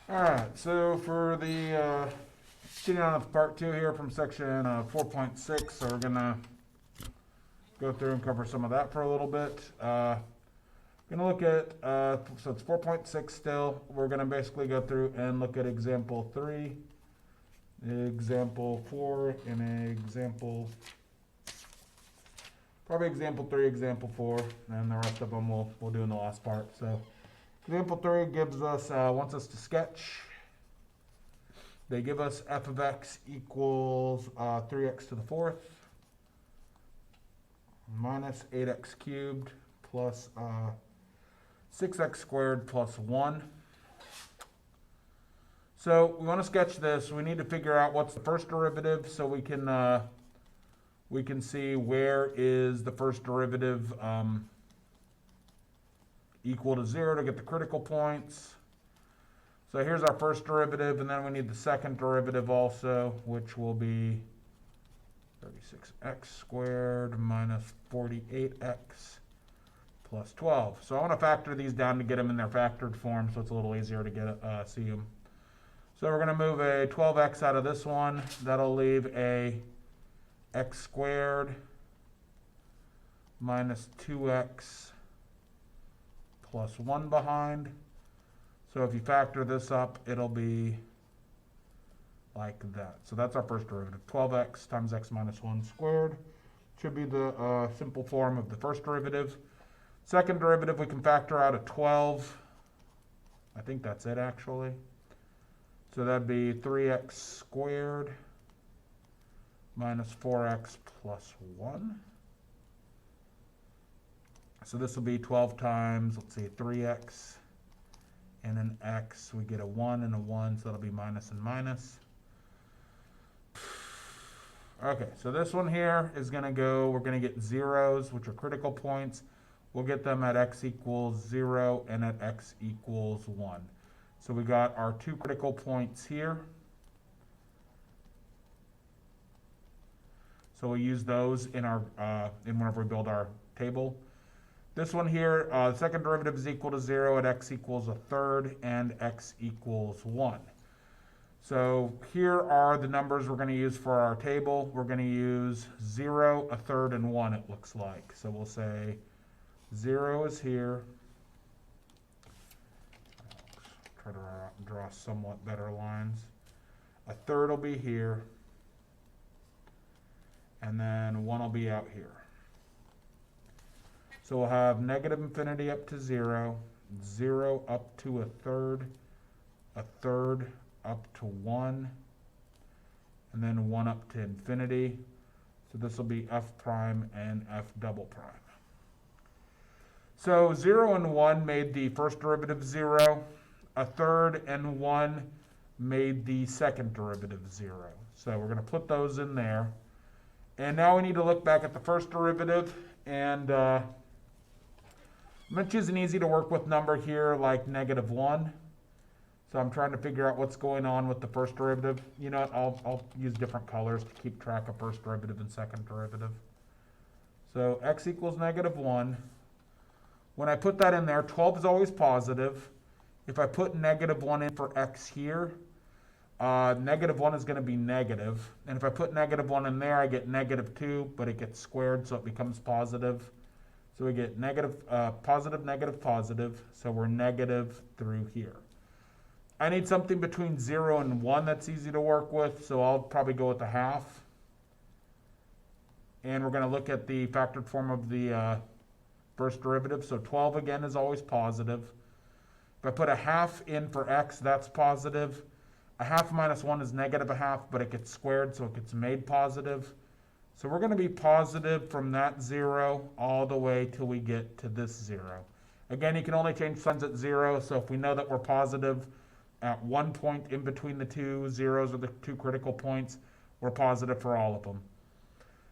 All right, so for the getting on with part 2 here from section 4.6, so we're gonna go through and cover some of that for a little bit. Gonna look at so it's 4.6 still. We're gonna basically go through and look at example 3, example 4, and probably example 3, example 4, and the rest of them we'll do in the last part. So example 3 gives us wants us to sketch. They give us f of x equals 3x to the fourth minus 8x cubed plus 6x squared plus 1. So we want to sketch this. We need to figure out what's the first derivative so we can see where is the first derivative equal to 0 to get the critical points. So here's our first derivative, and then we need the second derivative also, which will be 36x squared minus 48x plus 12. So I want to factor these down to get them in their factored form, so it's a little easier to get see them. So we're going to move a 12x out of this one. That'll leave a x squared minus 2x plus 1 behind. So if you factor this up, it'll be like that. So that's our first derivative. 12x times x minus 1 squared should be the simple form of the first derivative. Second derivative, we can factor out a 12. I think that's it, actually. So that'd be 3x squared minus 4x plus 1. So this will be 12 times, let's see, 3x and an x. We get a 1 and a 1, so that'll be minus and minus. Okay, so this one here is going to go, we're going to get zeros, which are critical points. We'll get them at x equals 0 and at x equals 1. So we got our two critical points here. So we'll use those in our whenever we build our table. This one here, the second derivative is equal to 0 at x equals a third and x equals 1. So here are the numbers we're going to use for our table. We're going to use 0, a third, and 1, it looks like. So we'll say 0 is here. Try to draw somewhat better lines. A third will be here. And then 1 will be out here. So we'll have negative infinity up to 0, 0 up to a third up to 1, and then 1 up to infinity. So this will be f prime and f double prime. So 0 and 1 made the first derivative 0. A third and 1 made the second derivative 0. So we're going to put those in there. And now we need to look back at the first derivative, and I'm going to choose an easy to work with number here like negative 1. So I'm trying to figure out what's going on with the first derivative. You know what, I'll use different colors to keep track of first derivative and second derivative. So x equals negative 1. When I put that in there, 12 is always positive. If I put negative 1 in for x here, negative 1 is going to be negative. And if I put negative 1 in there, I get negative 2, but it gets squared, so it becomes positive. So we get negative, positive, negative, positive. So we're negative through here. I need something between 0 and 1 that's easy to work with, so I'll probably go with a half. And we're going to look at the factored form of the first derivative. So 12 again is always positive. If I put a half in for x, that's positive. A half minus 1 is negative a half, but it gets squared, so it gets made positive. So we're going to be positive from that 0 all the way till we get to this 0. Again, you can only change signs at 0, so if we know that we're positive at one point in between the two zeros or the two critical points, we're positive for all of them.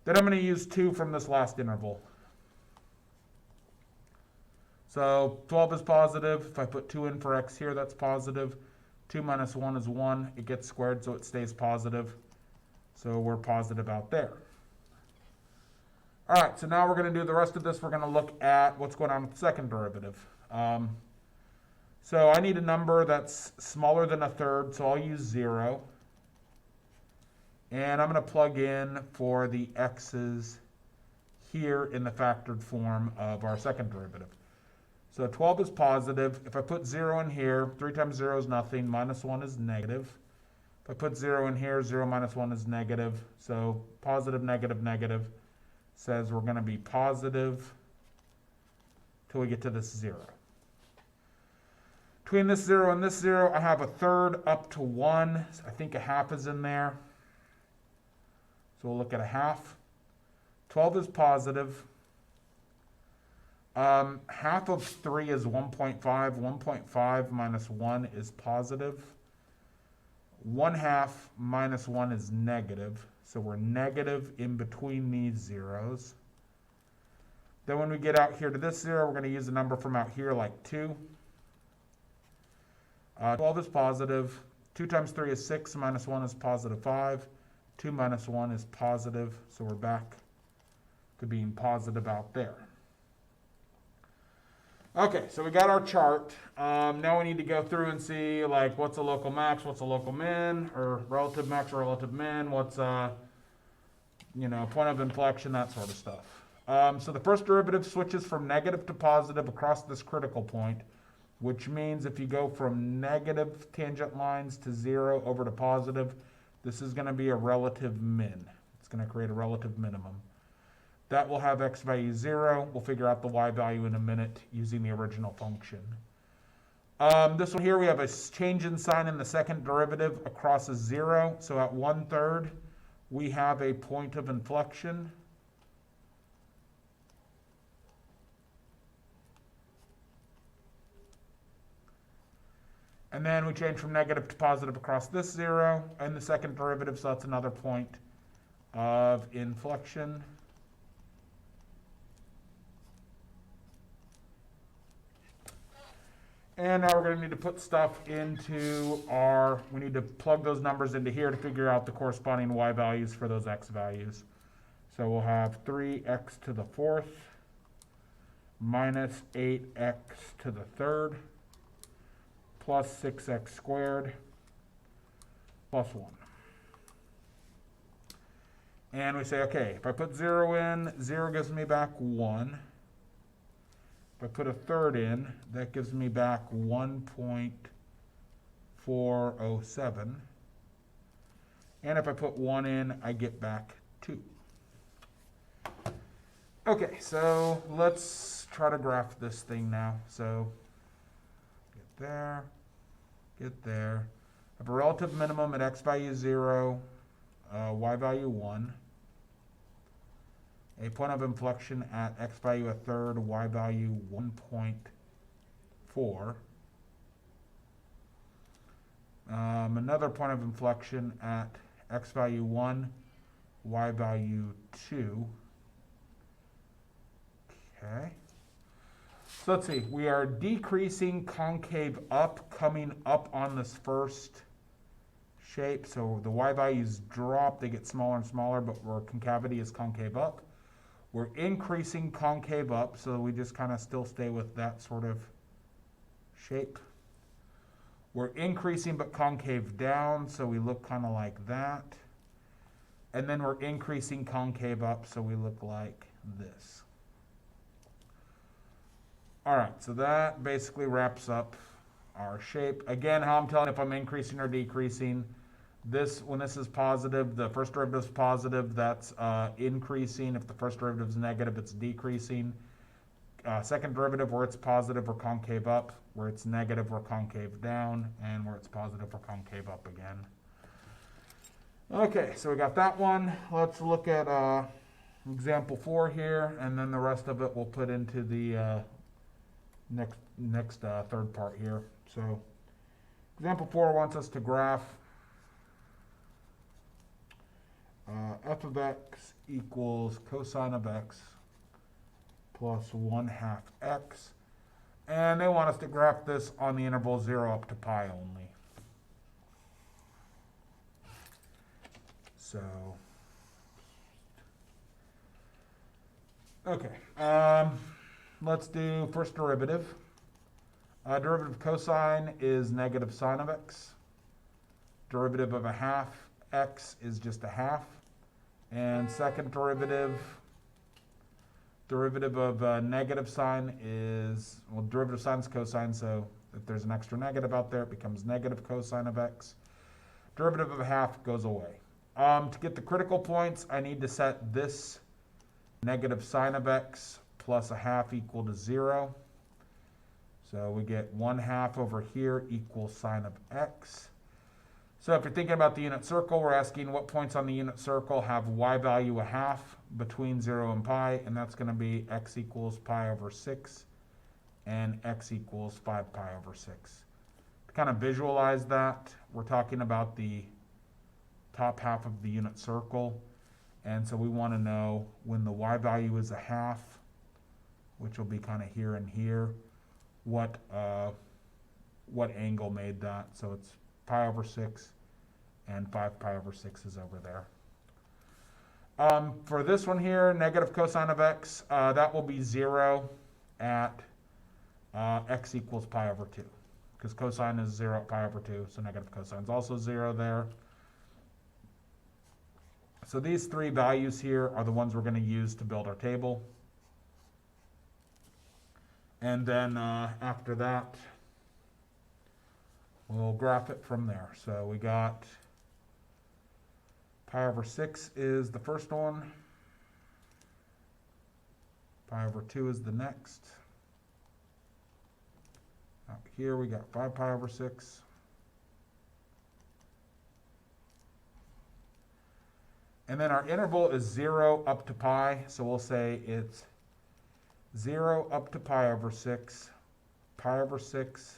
Then I'm going to use 2 from this last interval. So 12 is positive. If I put 2 in for x here, that's positive. 2 minus 1 is 1. It gets squared, so it stays positive. So we're positive out there. All right, so now we're going to do the rest of this. We're going to look at what's going on with the second derivative. So I need a number that's smaller than a third, so I'll use 0. And I'm going to plug in for the x's here in the factored form of our second derivative. So 12 is positive. If I put 0 in here, 3 times 0 is nothing, minus 1 is negative. If I put 0 in here, 0 minus 1 is negative. So positive, negative, negative says we're going to be positive till we get to this 0. Between this 0 and this 0, I have a third up to 1. I think a half is in there. So we'll look at a half. 12 is positive. Half of 3 is 1.5. 1.5 minus 1 is positive. 1 half minus 1 is negative. So we're negative in between these zeros. Then when we get out here to this 0, we're going to use a number from out here like 2. 12 is positive. 2 times 3 is 6. Minus 1 is positive 5. 2 minus 1 is positive. So we're back to being positive out there. Okay, so we got our chart. Now we need to go through and see like what's a local max, what's a local min, or relative max or relative min, what's point of inflection, that sort of stuff. So the first derivative switches from negative to positive across this critical point, which means if you go from negative tangent lines to 0 over to positive, this is going to be a relative min. It's going to create a relative minimum. That will have x value 0. We'll figure out the y value in a minute using the original function. This one here, we have a change in sign in the second derivative across a 0. So at 1/3, we have a point of inflection. And then we change from negative to positive across this 0 and the second derivative, so that's another point of inflection. And now we're going to need to put stuff into we need to plug those numbers into here to figure out the corresponding y values for those x values. So we'll have 3x to the 4th minus 8x to the 3rd plus 6x squared plus 1. And we say, okay, if I put 0 in, 0 gives me back 1. If I put a third in, that gives me back 1.407. And if I put 1 in, I get back 2. Okay, so let's try to graph this thing now. So get there, get there. I have a relative minimum at x value 0, y value 1. A point of inflection at x value 1/3, y value 1.4. Another point of inflection at x value 1, y value 2. Okay. So let's see. We are decreasing concave up, coming up on this first shape. So the y values drop. They get smaller and smaller, but our concavity is concave up. We're increasing concave up, so we just kind of still stay with that sort of shape. We're increasing but concave down, so we look kind of like that. And then we're increasing concave up, so we look like this. All right, so that basically wraps up our shape. Again, how I'm telling if I'm increasing or decreasing. When this is positive, the first derivative is positive, that's increasing. If the first derivative is negative, it's decreasing. Second derivative, where it's positive, we're concave up. Where it's negative, we're concave down. And where it's positive, we're concave up again. Okay, so we got that one. Let's look at example 4 here, and then the rest of it we'll put into the next third part here. So example 4 wants us to graph f of x equals cosine of x plus 1/2 x. And they want us to graph this on the interval 0 up to pi only. So, okay. Let's do first derivative. Derivative of cosine is negative sine of x. Derivative of a half x is just a half. And second derivative of negative sine is, well, derivative of sine is cosine, so if there's an extra negative out there, it becomes negative cosine of x. Derivative of a half goes away. To get the critical points, I need to set this negative sine of x plus a half equal to 0. So we get 1/2 over here equals sine of x. So if you're thinking about the unit circle, we're asking what points on the unit circle have y value a half between 0 and pi, and that's going to be x equals pi over 6 and x equals 5 pi over 6. To kind of visualize that, we're talking about the top half of the unit circle, and so we want to know when the y value is a half, which will be kind of here and here, what angle made that. So it's pi over 6 and 5 pi over 6 is over there. For this one here, negative cosine of x, that will be 0 at x equals pi over 2, because cosine is 0 at pi over 2, so negative cosine is also 0 there. So these three values here are the ones we're going to use to build our table. And then after that, we'll graph it from there. So we got pi over 6 is the first one. Pi over 2 is the next. Up here we got 5 pi over 6. And then our interval is 0 up to pi, so we'll say it's 0 up to pi over 6, pi over 6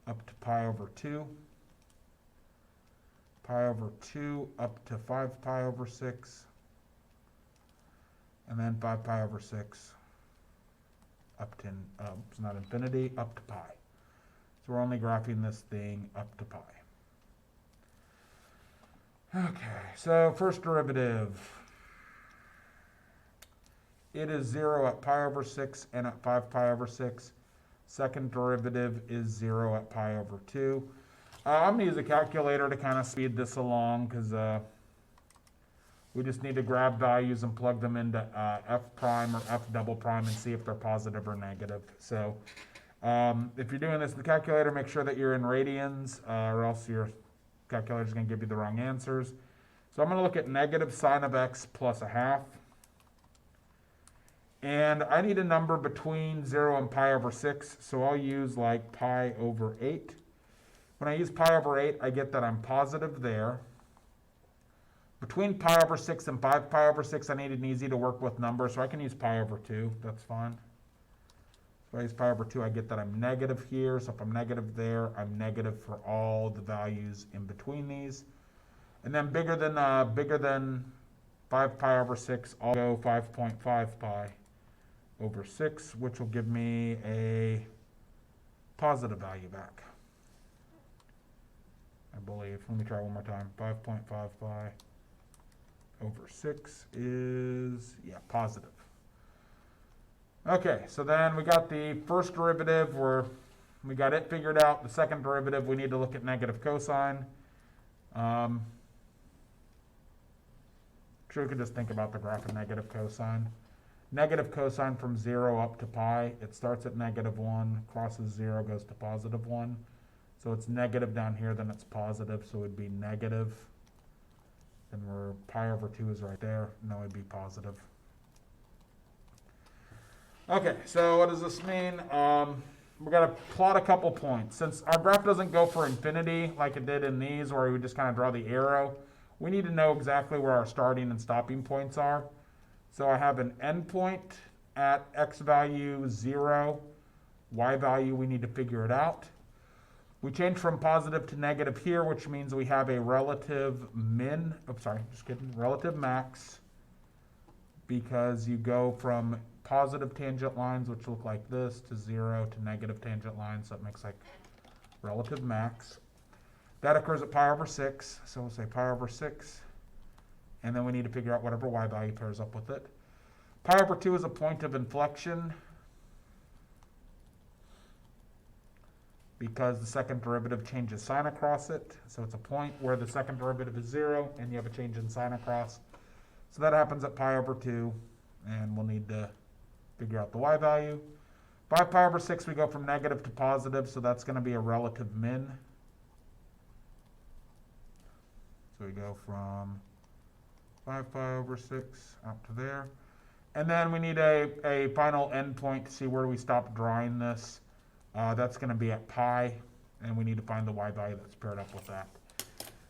up to pi over 2, pi over 2 up to 5 pi over 6, and then 5 pi over 6 up to, it's not infinity, up to pi. So we're only graphing this thing up to pi. Okay, so first derivative. It is 0 at pi over 6 and at 5 pi over 6. Second derivative is 0 at pi over 2. I'm going to use a calculator to kind of speed this along, because we just need to grab values and plug them into f prime or f double prime and see if they're positive or negative. So if you're doing this in the calculator, make sure that you're in radians, or else your calculator is going to give you the wrong answers. So I'm going to look at negative sine of x plus a half. And I need a number between 0 and pi over 6, so I'll use like pi over 8. When I use pi over 8, I get that I'm positive there. Between pi over 6 and 5 pi over 6, I need an easy to work with number, so I can use pi over 2. That's fine. So I use pi over 2, I get that I'm negative here. So if I'm negative there, I'm negative for all the values in between these. And then bigger than 5 pi over 6, I'll go 5.5 pi over 6, which will give me a positive value back, I believe. Let me try one more time. 5.5 pi over 6 is, yeah, positive. Okay, so then we got the first derivative, we got it figured out. The second derivative, we need to look at negative cosine. Sure, we could just think about the graph of negative cosine. Negative cosine from 0 up to pi, it starts at -1, crosses 0, goes to +1. So it's negative down here, then it's positive, so it would be negative. Then pi over 2 is right there, no, it'd be positive. Okay, so what does this mean? We're going to plot a couple points. Since our graph doesn't go for infinity like it did in these, where we would just kind of draw the arrow, we need to know exactly where our starting and stopping points are. So I have an endpoint at x value 0, y value, we need to figure it out. We change from positive to negative here, which means we have a relative relative max, because you go from positive tangent lines, which look like this, to 0 to negative tangent lines, so it makes like relative max. That occurs at pi over 6, so we'll say pi over 6. And then we need to figure out whatever y value pairs up with it. Pi over 2 is a point of inflection. because the second derivative changes sign across it. So it's a point where the second derivative is 0 and you have a change in sign across. So that happens at pi over 2, and we'll need to figure out the y value. By pi over 6, we go from negative to positive, so that's going to be a relative min. So we go from 5 pi over 6 out to there. And then we need a final endpoint to see where we stop drawing this. That's going to be at pi, and we need to find the y value that's paired up with that.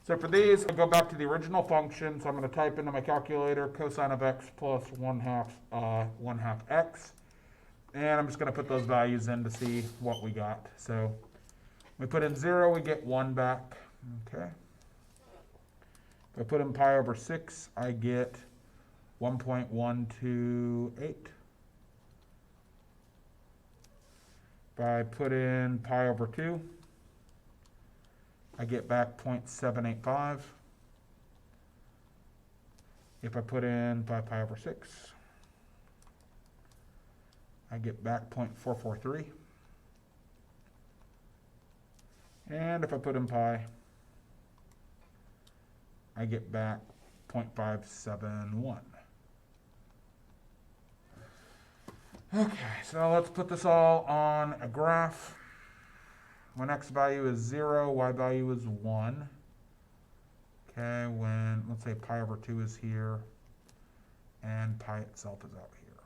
So for these, I'll go back to the original function. So I'm going to type into my calculator cosine of x plus 1/2 x. And I'm just going to put those values in to see what we got. So we put in 0, we get 1 back. Okay. If I put in pi over 6, I get 1.128. If I put in pi over 2, I get back 0.785. If I put in pi over 6, I get back 0.443. And if I put in pi, I get back 0.571. Okay, so let's put this all on a graph. When x value is 0, y value is 1. Okay, when, let's say pi over 2 is here, and pi itself is out here.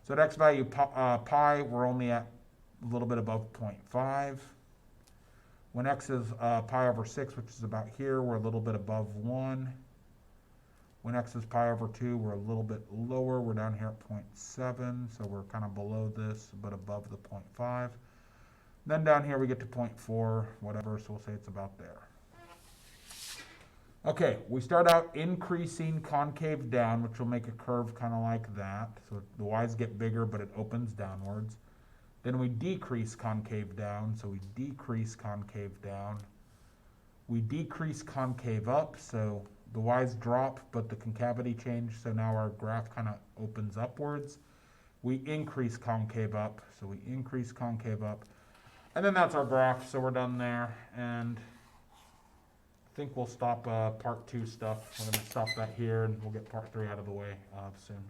So at x value pi, we're only at a little bit above 0.5. When x is pi over 6, which is about here, we're a little bit above 1. When x is pi over 2, we're a little bit lower. We're down here at 0.7, so we're kind of below this, but above the 0.5. Then down here we get to 0.4, whatever, so we'll say it's about there. Okay, we start out increasing concave down, which will make a curve kind of like that. So the y's get bigger, but it opens downwards. Then we decrease concave down, so we decrease concave down. We decrease concave up, so the y's drop, but the concavity changed, so now our graph kind of opens upwards. We increase concave up, so we increase concave up. And then that's our graph, so we're done there. And I think we'll stop part 2 stuff. We're going to stop that here, and we'll get part 3 out of the way soon.